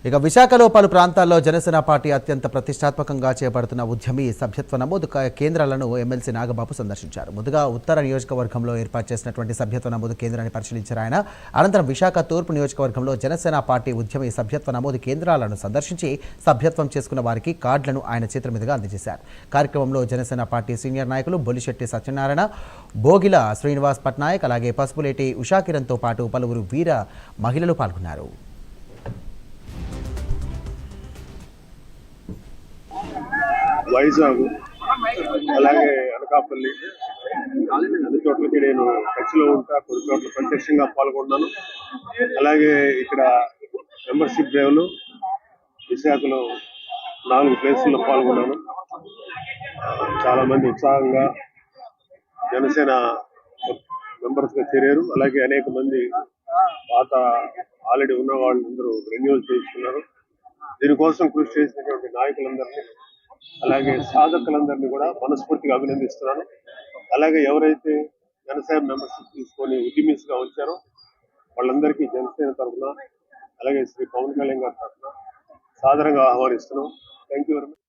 ఇక విశాఖలో పలు ప్రాంతాల్లో జనసేన పార్టీ అత్యంత ప్రతిష్టాత్మకంగా చేపడుతున్న ఉద్యమి సభ్యత్వ నమోదు కేంద్రాలను ఎమ్మెల్సీ నాగబాబు సందర్శించారు. ముందుగా ఉత్తర నియోజకవర్గంలో ఏర్పాటు చేసినటువంటి సభ్యత్వ నమోదు కేంద్రాన్ని పరిశీలించారు ఆయన. అనంతరం విశాఖ తూర్పు నియోజకవర్గంలో జనసేన పార్టీ ఉద్యమి సభ్యత్వ నమోదు కేంద్రాలను సందర్శించి సభ్యత్వం చేసుకున్న వారికి కార్డులను ఆయన చేతుల మీదుగా అందజేశారు. కార్యక్రమంలో జనసేన పార్టీ సీనియర్ నాయకులు బొలిశెట్టి సత్యనారాయణ, బోగిల శ్రీనివాస్ పట్నాయక్, అలాగే పసుపులేటి ఉషాకిరణ్తో పాటు పలువురు వీర మహిళలు పాల్గొన్నారు. వైజాగ్ అలాగే అనకాపల్లి అన్ని చోట్లకి నేను టచ్లో ఉంటా. కొన్ని చోట్ల ప్రత్యక్షంగా పాల్గొన్నాను. అలాగే ఇక్కడ మెంబర్షిప్ డ్రైవ్లు విశాఖలో 4 ప్లేసుల్లో పాల్గొన్నాను. చాలా మంది ఉత్సాహంగా జనసేన మెంబర్స్గా చేరారు. అలాగే అనేక మంది పాత ఆల్రెడీ ఉన్న వాళ్ళందరూ రెన్యూవల్ చేయించుకున్నారు. దీనికోసం కృషి చేసినటువంటి నాయకులందరినీ అలాగే సాధకులందరినీ కూడా మనస్ఫూర్తిగా అభినందిస్తున్నాను. అలాగే ఎవరైతే జనసేన మెంబర్షిప్ తీసుకొని ఉద్యమిస్గా వచ్చారో వాళ్ళందరికీ జనసేన తరఫున అలాగే శ్రీ పవన్ కళ్యాణ్ గారి తరఫున సాదరంగా ఆహ్వానిస్తున్నాం. Thank you very much.